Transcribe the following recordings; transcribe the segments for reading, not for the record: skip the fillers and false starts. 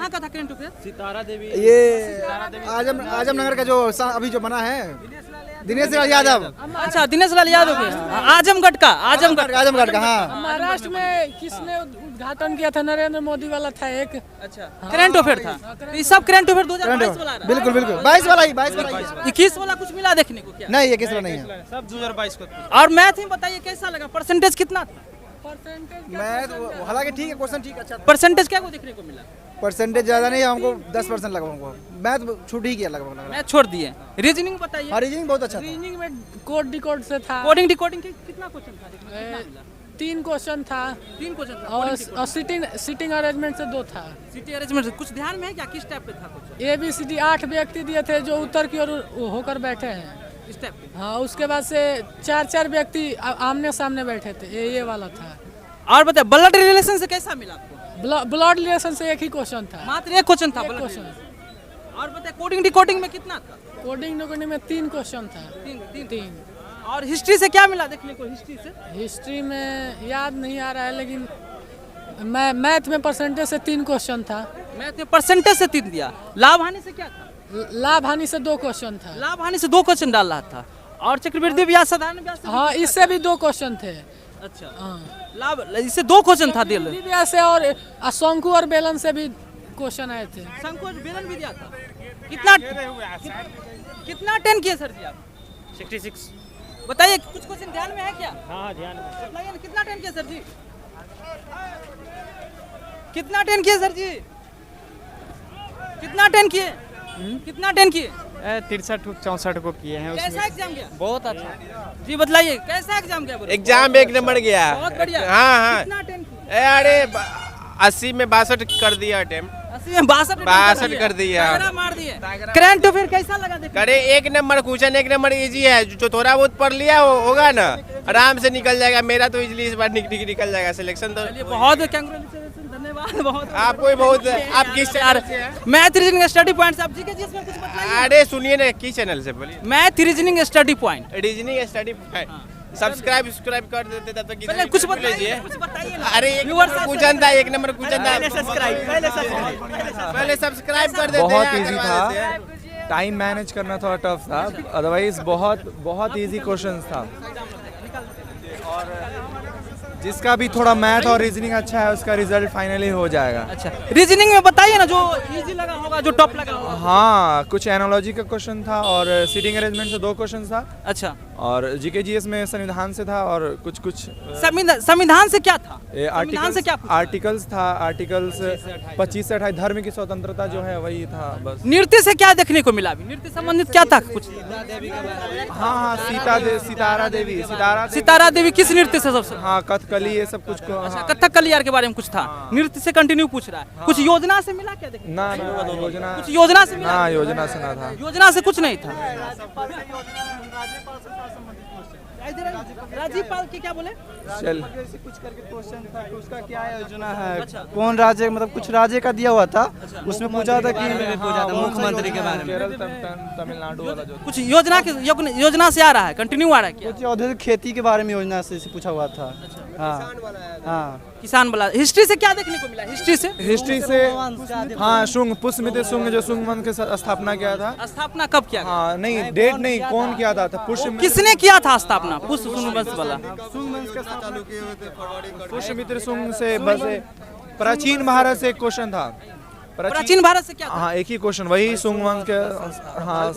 कहाँ का था करंट अफेयर? सितारा देवी। ये आजमनगर का जो अभी जो बना है दिनेश लाल यादव। अच्छा, दिनेश लाल यादव के आजमगढ़ का। हाँ, महाराष्ट्र में किसने उद्घाटन किया था? नरेंद्र मोदी वाला था एक। अच्छा, करंट अफेयर था। ये सब करंट अफेयर 2022 वाला है। बिल्कुल 22 वाला ही 21 वाला कुछ मिला देखने को क्या? नहीं, ये किस वाला नहीं है। सब 2022 को। और मैथ में बताइए कैसा लगा? परसेंटेज कितना था? मैं हालांकि ठीक है, क्वेश्चन ठीक अच्छा। परसेंटेज क्या को देखने को मिला? परसेंटेज ज्यादा नहीं, हमको 10% लगा। हमको मैथ छूट ही किया लगभग। मैथ छोड़ दिए। रीजनिंग बताइए। रीजनिंग बहुत अच्छा था। रीजनिंग में कोड डिकोड से था। कोडिंग डिकोडिंग कितना क्वेश्चन था? कितना मिला? 3 क्वेश्चन था। 3 क्वेश्चन था। और सिटिंग अरेंजमेंट से 2 था। सिटी अरेंजमेंट से कुछ ध्यान में है क्या? किस टाइप पे था कुछ? ABCD 8 व्यक्ति दिए थे जो उत्तर की ओर होकर बैठे हैं। इस टाइप पे। हाँ, उसके बाद से 4 व्यक्ति आमने सामने बैठे थे। ये वाला था। और बताइए ब्लड रिलेशन से कैसा मिला आपको? ब्लड रिलेशन से एक ही क्वेश्चन था। मात्र एक क्वेश्चन था। क्वेश्चन। और बताइए कोडिंग डिकोडिंग में कितना था? कोडिंग डिकोडिंग में 3 क्वेश्चन था। 3। और हिस्ट्री से क्या मिला देखने को? हिस्ट्री में याद नहीं आ रहा है, लेकिन मैथ में परसेंटेज से 3 क्वेश्चन था। मैथ में परसेंटेज से 3 दिया। लाभ हानि से क्या था? लाभ हानि से 2 क्वेश्चन था। लाभ हानि से 2 क्वेश्चन डाल रहा था। और चक्रवृद्धि ब्याज साधारण ब्याज से? हाँ, इससे भी 2 क्वेश्चन थे। अच्छा, हाँ, लाभ इससे 2 क्वेश्चन था दिल। ब्याज से और शंकु और बेलन से भी क्वेश्चन आए थे। संकोच बेलन भी दिया था। कितना 10 किए सर जी आप? 66। बताइए कुछ क्वेश्चन ध्यान में है क्या? हाँ, ध्यान में। बताइए ना, कितना 10 किए सर जी? कितना 10 किए सर जी? कितना 10 किए? कितना 10 किए? 63-64 को किए हैं कैसा उसमें। एग्जाम गया? बहुत अच्छा। जी बताइए कैसा एग्जाम गया? बोलो। एग्जाम 1 नंबर गया। बहुत बढ़िया। हाँ। कितना 10 किए? अरे 80 में 62 कर दिया अटेम्प्ट। 80 में 62 कर दिया। तगड़ा मार दिए। करंट अफेयर कैसा लगा देखने? अरे 1 नंबर क्वेश्चन, 1 नंबर इजी है। जो थोड़ा बहुत पढ़ लिया वो होगा ना, आराम से निकल जाएगा। मेरा तो इजली इस बार निकल जाएगा सिलेक्शन तो। चलिए बहुत कांग्रेचुलेशन, धन्यवाद बहुत। आपको भी बहुत। आप किस चैनल से हैं? मैथ रीजनिंग स्टडी पॉइंट आप जी के इसमें कुछ बताइए। अरे सुनिए ना, किस चैनल से बोलिए? Math reasoning study point. Reasoning study subscribe कर देते तब तक। पहले कुछ बताइए ना। अरे 1 नंबर क्वेश्चन था, 1 नंबर क्वेश्चन था। पहले सब्सक्राइब कर देते। बहुत इजी था। टाइम मैनेज करना थोड़ा टफ था, अदरवाइज बहुत इजी क्वेश्चंस था। और जिसका भी थोड़ा मैथ और रीजनिंग अच्छा है उसका रिजल्ट फाइनली हो जाएगा। अच्छा, रीजनिंग में बताइए ना जो इजी लगा होगा, जो टॉप लगा होगा। हाँ, कुछ एनालॉजी का क्वेश्चन था और सीटिंग अरेंजमेंट से 2 क्वेश्चन था। अच्छा, और जीके जीएस में संविधान से था और कुछ संविधान से क्या था? संविधान से क्या पूछा? आर्टिकल्स था। आर्टिकल्स 25 से 28 धर्म की स्वतंत्रता जो है वही था बस। नृत्य से क्या देखने को मिला? नृत्य संबंधित क्या था कुछ? हाँ, सितारा देवी किस नृत्य से सबसे? हाँ, कथकली ये सब कुछ को। अच्छा, कथकली यार के बारे में कुछ था। नृत्य से कंटिन्यू पूछ रहा है। कुछ योजना से मिला क्या देखने? ना योजना, कुछ योजना से मिला? ना योजना से ना था। योजना से कुछ नहीं था। राज्यपाल के क्या बोले? चल कुछ करके क्वेश्चन था कि उसका क्या योजना है, कौन राज्य, मतलब कुछ राज्य का दिया हुआ था। उसमें पूछा था कि मुख्यमंत्री के बारे में। केरल तमिलनाडु वाला जो कुछ योजना से आ रहा है, कंटिन्यू आ रहा है क्या? कुछ औद्योगिक खेती के बारे में योजना से पूछा हुआ था। हाँ, किसान वाला। हिस्ट्री से क्या देखने को मिला? हिस्ट्री से हाँ, शुंग पुष्यमित्र शुंग जो शुंग वंश की स्थापना किया था। स्थापना कब किया? हाँ, नहीं डेट नहीं, कौन किया था पुष्यमित्र। किसने किया था स्थापना? पुष्य वंश वाला। पुष्यमित्र शुंग से बस प्राचीन भारत से एक क्वेश्चन था। प्राचीन भारत से क्या था? हाँ, एक ही क्वेश्चन वही शुंग वंश के। हाँ,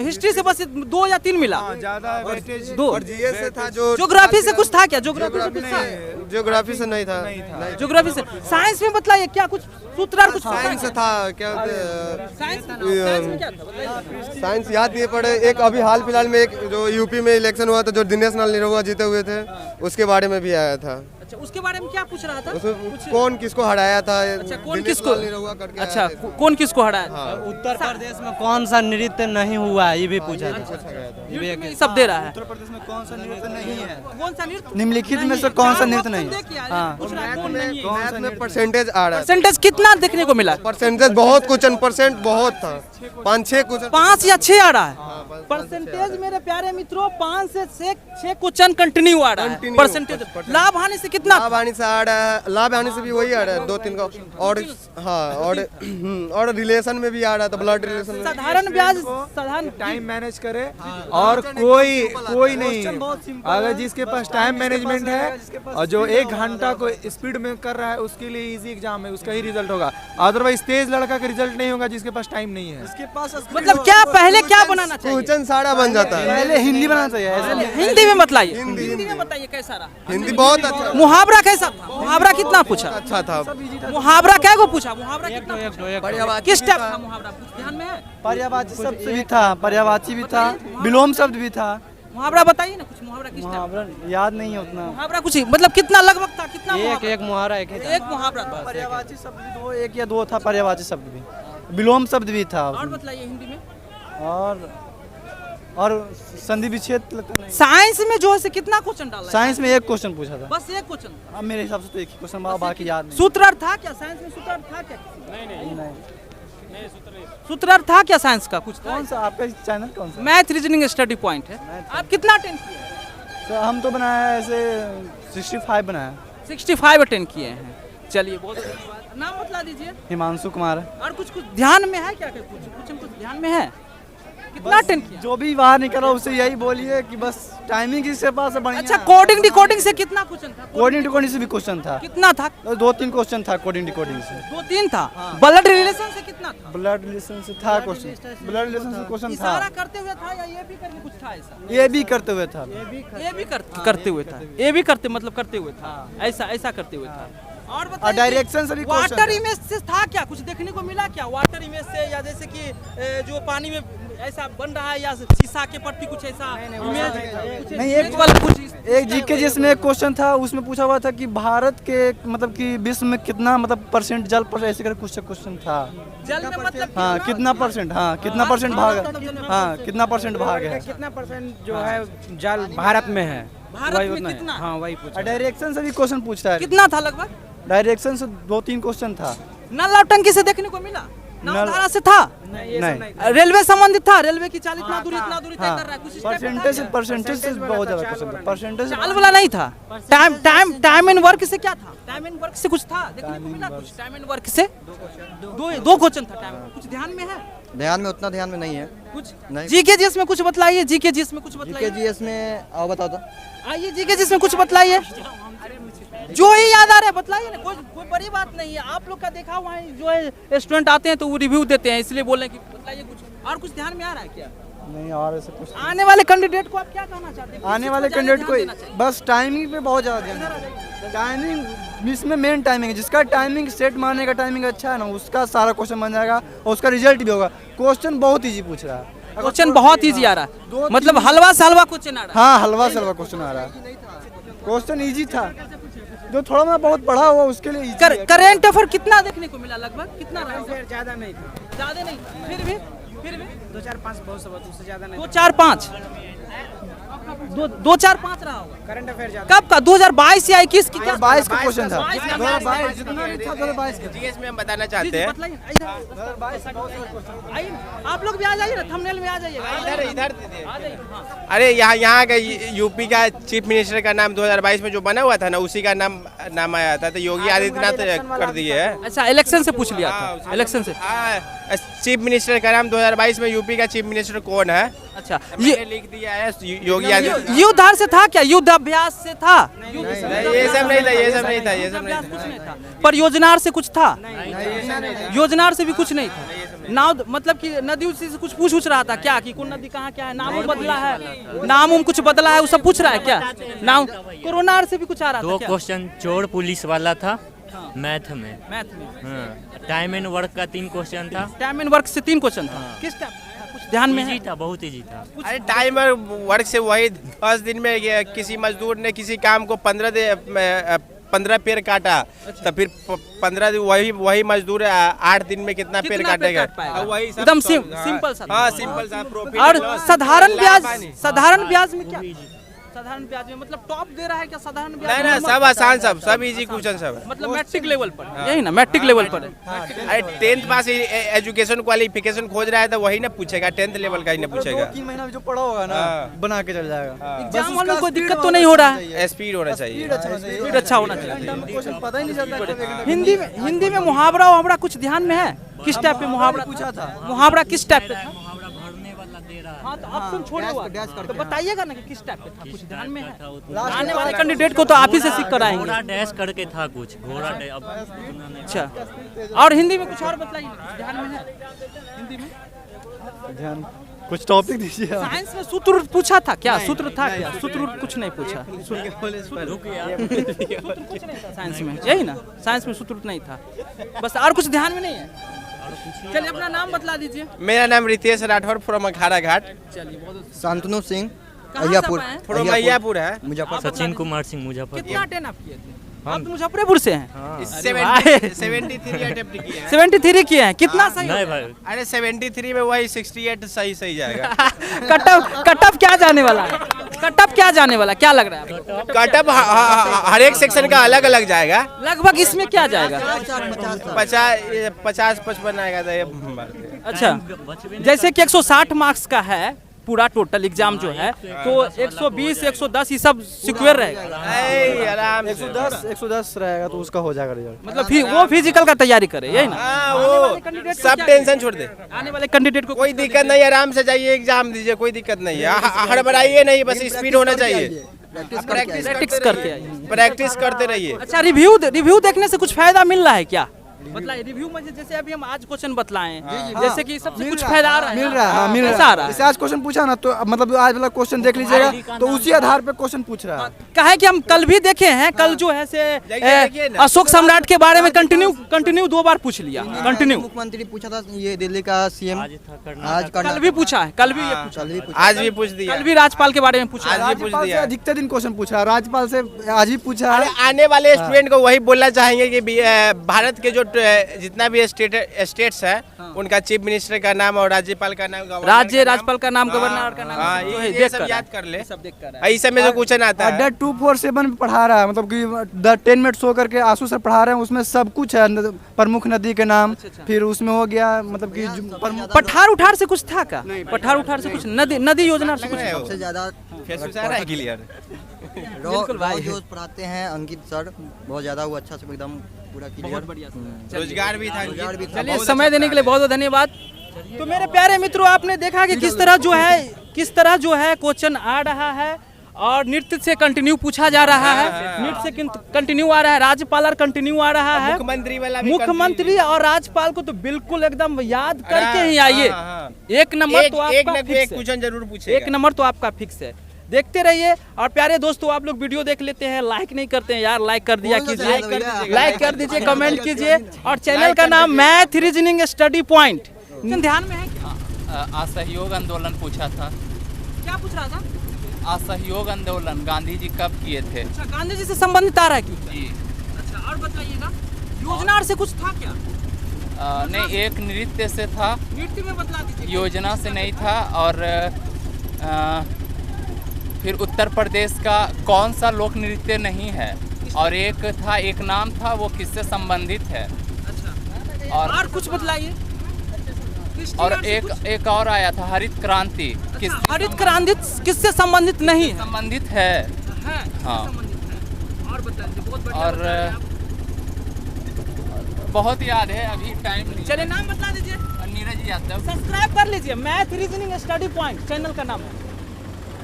हिस्ट्री से बस 2 या 3 मिला। ज्यादा वेस्टेज 2। और जीएस से था जो। ज्योग्राफी से कुछ था क्या? ज्योग्राफी ज्योग्राफी से नहीं था। ज्योग्राफी से। साइंस में बताइए क्या कुछ सूत्रधार कुछ? साइंस से था क्या? साइंस में क्या था? साइंस याद नहीं पड़े। एक अभी हाल फिलहाल में एक जो यूपी में इलेक्शन हुआ था, जो दिनेश लाल निरहुआ जीते हुए थे, उसके बारे में भी आया था। अच्छा, उसके बारे में क्या पूछ रहा था? उसमें कौन किसको हराया था? अच्छा, कौन किसको? अच्छा, अच्छा, कौन किसको हराया था? उत्तर प्रदेश में कौन सा नृत्य नहीं हुआ ये भी पूछा था। ये सब दे रहा है। उत्तर प्रदेश में कौन सा नृत्य नहीं है? कौन सा नृत्य? निम्नलिखित में से कौन सा नृत्य नहीं? मैथ में परसेंटेज आ रहा है। परसेंटेज कितना देखने को मिला? परसेंटेज बहुत क्वेश्चन, परसेंट बहुत था। 5-6 क्वेश्चन। 5 या 6 आ रहा है परसेंटेज। मेरे प्यारे मित्रों, 5 से 6 क्वेश्चन कंटिन्यू आ रहा है परसेंटेज। लाभ हानि से कितना कितना लाभ हानि से आ रहा है, लाभ हानि से भी वही आ रहा है 2-3 का। और हाँ और रिलेशन में भी आ रहा था, ब्लड रिलेशन में। साधारण ब्याज साधारण टाइम मैनेज करे और कोई नहीं, अगर जिसके पास टाइम मैनेजमेंट है और जो 1 घंटा को स्पीड में कर रहा है उसके लिए इजी एग्जाम है, उसका ही रिजल्ट होगा। अदरवाइज तेज लड़का का रिजल्ट नहीं होगा जिसके पास टाइम नहीं है। इसके पास मतलब क्या पहले क्या बनाना चाहिए? क्वेश्चन सारा बन जाता है। पहले हिंदी बनाना चाहिए ऐसे। हिंदी में बताइए, हिंदी में बताइए कैसा रहा? हिंदी बहुत अच्छा मुहावरा कैसा था? मुहावरा कितना पूछा? अच्छा था। मुहावरा क्या को पूछा? मुहावरा कितना पूछा? किस टाइप का मुहावरा कुछ ध्यान में है? पर्यायवाची शब्द भी था, पर्यायवाची भी था, विलोम शब्द भी था। मुहावरा बताइए ना कुछ, मुहावरा किस टाइप? मुहावरा याद नहीं है उतना। मुहावरा कुछ मतलब कितना लगभग था? कितना एक मुहावरा एक ही था। एक मुहावरा था। पर्यायवाची शब्द भी 2, 1 या 2 था पर्यायवाची शब्द भी, विलोम शब्द भी था और उसमें। बताइए हिंदी में। और संधि विच्छेद लगता नहीं। साइंस में जो है से कितना क्वेश्चन डाला है? साइंस में 1 क्वेश्चन पूछा था, बस एक क्वेश्चन। अब मेरे हिसाब से तो 1 ही क्वेश्चन, बाकी याद नहीं। सूत्रार्थ था क्या साइंस में? सूत्रार्थ था क्या? नहीं। सूत्रार्थ था क्या साइंस का कुछ? कौन सा आपका चैनल कौन सा? मैथ रीजनिंग स्टडी पॉइंट है। आप कितना अटेंड किए? तो हम तो बनाया है ऐसे 65 बनाया। 65 अटेंड किए हैं। चलिए बहुत अच्छी बात। नाम बतला दीजिए। हिमांशु कुमार। और कुछ ध्यान में है क्या? कुछ ध्यान में है? कितना अटेंड किया? जो भी बाहर निकला उससे यही बोलिए कि बस टाइमिंग इसके पास है बढ़िया। अच्छा, कोडिंग डिकोडिंग से कितना क्वेश्चन था? कोडिंग डिकोडिंग से भी क्वेश्चन था। कितना था? 2-3 क्वेश्चन था कोडिंग डिकोडिंग से। 2-3 था। ब्लड रिलेशन से कितना था? ब्लड रिलेशन से था क्वेश्चन, ब्लड रिलेशन से क्वेश्चन इशारा था। करते हुए था या ये भी करके कुछ था ऐसा? ये भी करते हुए था। ये भी करते हुए था। ये भी करते मतलब करते हुए था। ऐसा करते हुए था। और बताइए डायरेक्शन से भी क्वेश्चन वाटर इमेज से था क्या? कुछ देखने को मिला क्या वाटर इमेज से? या जैसे कि जो पानी में ऐसा बन रहा है या शीशा के प्रति कुछ ऐसा इमेज नहीं। एक वाला कुछ एक जीके जिसमें एक क्वेश्चन था, उसमें पूछा हुआ था कि भारत के मतलब कि विश्व में कितना मतलब परसेंट जल पर ऐसे करके कुछ क्वेश्चन था। जल में मतलब हाँ कितना परसेंट, हाँ कितना परसेंट भाग, हाँ कितना परसेंट भाग है। कितना परसेंट जो है जल भारत में है? भारत में कितना? हाँ वही पूछा। डायरेक्शन से भी क्वेश्चन पूछता है। कितना था लगभग? डायरेक्शन से 2-3 क्वेश्चन था। नल और टंकी से देखने को मिला? नलधारा से था? नहीं। रेलवे संबंधित था? रेलवे की चाल इतना दूरी तय कर रहा है कुछ परसेंटेज से बहुत ज्यादा क्वेश्चन था। परसेंटेज चाल वाला नहीं था। टाइम एंड वर्क से क्या था? टाइम एंड वर्क से कुछ था देखने को मिला? कुछ टाइम एंड वर्क से 2 क्वेश्चन था। टाइम कुछ ध्यान में है? ध्यान में उतना ध्यान में नहीं है कुछ नहीं। जीके जीएस में कुछ बतलाइए। जीके जीएस में कुछ बतलाइए। जीएस में आओ बताओ तो। आइए जीके जीएस में कुछ बतलाइए। जो ही याद आ रहा है बतलाइए ना। कोई बड़ी बात नहीं है। आप लोग का देखा हुआ है जो है स्टूडेंट आते हैं तो वो रिव्यू देते हैं, इसलिए बोल रहे हैं कि बतलाइए कुछ। और कुछ ध्यान में आ रहा है क्या? नहीं और ऐसे कुछ। आने वाले कैंडिडेट को आप क्या कहना चाहते हैं? आने वाले कैंडिडेट को बस टाइमिंग पे बहुत ज्यादा ध्यान देना। टाइमिंग इसमें मेन टाइमिंग है। जिसका टाइमिंग सेट मारने का टाइमिंग अच्छा है ना, उसका सारा क्वेश्चन बन जाएगा और उसका रिजल्ट भी होगा। क्वेश्चन बहुत इजी पूछ रहा है। क्वेश्चन बहुत इजी आ रहा है, मतलब हलवा से हलवा क्वेश्चन आ रहा है। हाँ हलवा से हलवा क्वेश्चन आ रहा है। क्वेश्चन इजी था, जो थोड़ा मैं बहुत पढ़ा हुआ उसके लिए easy है। करेंट अफेयर कितना देखने को मिला? लगभग कितना रहा? ज्यादा नहीं था। ज्यादा नहीं था। फिर भी 2-4-5 बहुत सब उससे ज्यादा नहीं। 2-4-5 2-4-5 रहा होगा। करंट अफेयर ज्यादा। कब का? 2022 या 21 की? क्या 22 का क्वेश्चन था। 22 का। 2022 जितना भी था 2022 का। जीएस में हम बताना चाहते हैं। बतलाइए। आइए आप लोग भी आ जाइए ना, थंबनेल में आ जाइएगा। इधर अरे यहाँ का यूपी का चीफ मिनिस्टर का नाम 2022 में जो बना हुआ था ना, उसी का नाम आया था। तो योगी आदित्यनाथ कर दिए है। अच्छा, इलेक्शन से पूछ लिया था। इलेक्शन से चीफ मिनिस्टर का नाम 2022 में यूपी का चीफ मिनिस्टर कौन है? अच्छा, ये लिख दिया है योगी आदित्यनाथ। युद्धार से था क्या? युद्ध अभ्यास से था? ये सब नहीं था, ये सब नहीं था, ये सब नहीं कुछ नहीं था। पर योजनार से कुछ था? योजनार से भी कुछ नहीं था। नाव मतलब कि नदी उसी से कुछ पूछ रहा था क्या कि कौन नदी कहाँ क्या है, नाम बदला है, नाम कुछ बदला है, वो सब पूछ रहा है क्या? नाम कोरोना से भी कुछ आ रहा था? 2 क्वेश्चन चोर पुलिस वाला था मैथ में। टाइम एंड वर्क का 3 क्वेश्चन था। टाइम एंड वर्क से 3 क्वेश्चन था। किस टाइम? कुछ ध्यान में इजी था, बहुत इजी था। अरे टाइम और वर्क से वही 10 दिन में किसी मजदूर ने किसी काम को 15 पेड़ काटा, तो फिर 15 दिन वही मजदूर 8 दिन में कितना पेड़ काटेगा? वही एकदम सिंपल सा। हाँ सिंपल सा। और साधारण ब्याज में क्या? साधारण ब्याज में मतलब टॉप दे रहा है क्या साधारण ब्याज नहीं में? ना, सब आसान, सब इजी क्वेश्चन सब है। मतलब मैट्रिक लेवल पर यही ना, मैट्रिक लेवल पर है। अरे 10th पास एजुकेशन क्वालिफिकेशन खोज रहा है तो वही ना पूछेगा, 10th लेवल का ही ना पूछेगा। 2-3 महीना जो पढ़ा होगा ना बना के चल जाएगा। एग्जाम हॉल में कोई दिक्कत तो नहीं हो रहा है? स्पीड होना चाहिए। स्पीड अच्छा होना चाहिए। क्वेश्चन पता ही नहीं चलता। हिंदी में मुहावरा वहावरा कुछ ध्यान में है? किस टाइप पे मुहावरा पूछा था? मुहावरा किस टाइप पे था? मुहावरा भरने वाला दे रहा है। हाँ तो ऑप्शन छोड़े हुआ तो बताइएगा ना कि किस टाइप पे था, कुछ ध्यान में है? आने वाले कैंडिडेट को तो आप ही से सीख कर आएंगे। घोड़ा डैश करके था कुछ, घोड़ा डैश। अब उतना नहीं। अच्छा, और हिंदी में कुछ और बताइए, कुछ ध्यान में है हिंदी में? ध्यान कुछ टॉपिक दीजिए। साइंस में सूत्र पूछा था क्या? सूत्र था क्या? सूत्र कुछ नहीं पूछा। साइंस में यही ना, साइंस में सूत्र नहीं था बस, और कुछ ध्यान में नहीं है। चलिए अपना नाम बतला दीजिए। मेरा नाम रितेश राठौर फ्रॉम अखाड़ा घाट। चलिए बहुत। शांतनु सिंह अय्यापुर फ्रॉम अय्यापुर है। मुजफ्फर। सचिन कुमार सिंह मुजफ्फरपुर। कितना 10 आप किए थे? आप तो मुजफ्फरपुर से हैं। 73 अटेम्प्ट किए हैं। 73 किए हैं, कितना सही? नहीं भाई, अरे 73 में वही 68 सही जाएगा। कटअप क्या जाने वाला है? कटअप क्या जाने वाला, क्या लग रहा है आपको? कटअप हर एक सेक्शन का अलग अलग जाएगा। लगभग इसमें क्या जाएगा? 50-55 आएगा तो ये। अच्छा, जैसे कि 160 मार्क्स का है पूरा टोटल एग्जाम जो है, तो 120 110 ये सब सिक्योर रहेगा। आराम से 110 रहेगा तो उसका हो जाएगा रिजल्ट। मतलब वो फिजिकल का तैयारी करे, यही ना? वो सब टेंशन छोड़ दे। आने वाले कैंडिडेट को कोई दिक्कत नहीं, आराम से जाइए, एग्जाम दीजिए, कोई दिक्कत नहीं है। हड़बड़ाइए नहीं, बस स्पीड होना चाहिए। प्रैक्टिस करके आइए। प्रैक्टिस करते रहिए। अच्छा, रिव्यू देखने से कुछ फायदा मिल रहा है क्या? मतलब रिव्यू में जैसे अभी हम आज क्वेश्चन बतलाएं, जैसे कि सबसे कुछ फायदा आ रहा है? मिल रहा है, हाँ मिल कैसा रहा आ है। रहा है? जैसे आज क्वेश्चन पूछा ना, तो मतलब आज वाला क्वेश्चन देख लीजिएगा तो उसी आधार पे क्वेश्चन पूछ रहा है। कहे कि हम कल भी देखे हैं, कल जो है से देखिए ना। अशोक सम्राट के बारे में कंटिन्यू 2 बार पूछ लिया, कंटिन्यू। मुख्यमंत्री पूछा था, ये दिल्ली का सीएम आज था करना। आज कल भी पूछा है, कल भी ये पूछा, आज भी पूछ दिया। कल भी राज्यपाल के बारे में पूछा है। आज भी पूछ राज्यपाल से दिया। अधिकतर दिन क्वेश्चन पूछा है, राज्यपाल से आज भी पूछा अरे है। आने वाले स्टूडेंट को वही बोलना चाहेंगे कि भारत के जो जितना भी स्टेट्स है, उनका चीफ मिनिस्टर का नाम और राज्यपाल का नाम, राज्यपाल का नाम, गवर्नर का नाम, हाँ, जो है ये देख सब कर याद कर ले। सब देख कर इस समय जो क्वेश्चन आता है। अड्डा 247 में पढ़ा रहा है, मतलब कि द 10 मिनट शो करके आंसू सर पढ़ा रहे हैं, उसमें सब कुछ है। प्रमुख नदी के नाम, फिर उसमें हो गया मतलब कि पठार उठार से कुछ था का? पठार उठार से कुछ, नदी योजना से कुछ? सबसे ज्यादा क्लियर बिल्कुल भाई। जो पढ़ाते हैं अंकित सर, बहुत ज्यादा वो अच्छा से एकदम पूरा क्लियर। रोजगार भी था। चलिए, समय देने के लिए बहुत बहुत धन्यवाद। तो मेरे प्यारे मित्रों, आपने देखा कि किस तरह जो है क्वेश्चन आ रहा है और नृत्य से कंटिन्यू पूछा जा रहा है, नृत्य से कंटिन्यू आ रहा है, राज्यपाल कंटिन्यू आ रहा है, मुख्यमंत्री वाला भी मुख्यमंत्री और राज्यपाल को तो बिल्कुल एकदम याद करके ही आइए। एक नंबर तो आपका फिक्स है। क्वेश्चन जरूर पूछेगा। 1 नंबर तो आपका फिक्स है। देखते रहिए। और प्यारे दोस्तों, आप लोग वीडियो देख लेते हैं, लाइक नहीं करते हैं यार, लाइक कर दिया कीजिए, लाइक कर दीजिए, कमेंट कीजिए। और चैनल का नाम मैथ रीजनिंग स्टडी पॉइंट। ध्यान में है क्या? असहयोग आंदोलन पूछा था। क्या पूछ रहा था? असहयोग आंदोलन गांधी जी कब किए थे? अच्छा, गांधी जी से संबंधित आ रहा है क्यों? जी अच्छा, और बताइएगा, योजना से कुछ था क्या? नहीं, एक नृत्य से था, नृत्य में बतला दीजिए। योजना से नहीं था। और फिर उत्तर प्रदेश का कौन सा लोक नृत्य नहीं है, और एक था, एक नाम था, वो किससे संबंधित है? अच्छा, और कुछ बतलाइए। और एक और आया था, हरित क्रांति। हरित क्रांति किससे संबंधित नहीं है? संबंधित है। हाँ। और बताइए। बहुत बढ़िया। और बहुत याद है, अभी टाइम नहीं। चलिए, नाम बता दीजिए। नीरज यादव। सब्सक्राइब कर लीजिए, math reasoning study point channel का नाम है,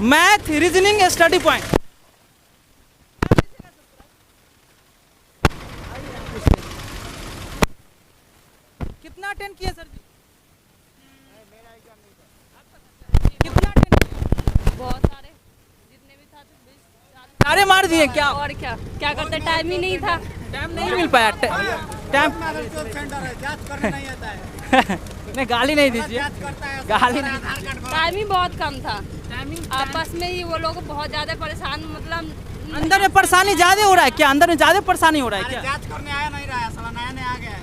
मैथ रीजनिंग स्टडी पॉइंट। कितना अटेंड किए सर जी? कितना अटेंड किए? बहुत सारे, जितने भी था तो सारे मार दिए क्या? और क्या करते, टाइम ही नहीं था। टाइम नहीं मिल पाया। टाइम नहीं, गाली नहीं दीजिए, गाली नहीं। टाइम ही बहुत कम था। आपस में ही वो लोग बहुत ज्यादा परेशान, मतलब अंदर में परेशानी ज्यादा हो रहा है क्या? अंदर में ज्यादा परेशानी हो रहा है क्या? जांच करने आया नहीं रहा है, साला नया नया आ गया है।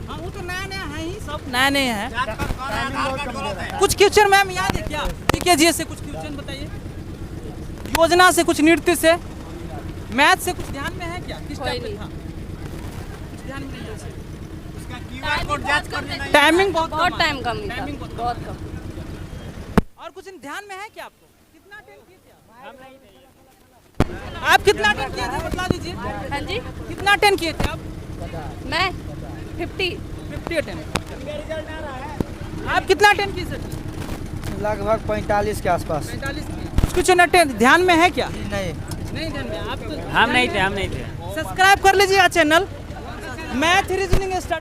हाँ, वो तो नया नया है ही, सब नया नया है। कुछ क्वेश्चन मैम याद है क्या? जीके जी से कुछ क्वेश्चन बताइए। योजना से, कुछ नृत्य से, मैथ से कुछ ध्यान में है क्या? किस टाइप कोई का था? कुछ ध्यान में नहीं है उसे। टाइमिंग टाइमिंग बहुत कम टाइम है। कम ही था, टाइमिंग बहुत कम। और कुछ ध्यान में है क्या आपको? कितना अटेंड किए थे आप कितना अटेंड किए थे बता दीजिए। हाँ जी, कितना अटेंड किए थे आप? मैं 50। 50 अटेंड। आप कितना अटेंड किए सर? लगभग 45 के आसपास। 45। कुछ अटेंड ध्यान में है क्या? नहीं नहीं ध्यान में। आप तो हम नहीं थे सब्सक्राइब कर लीजिए चैनल मैथ रीजनिंग स्टडी।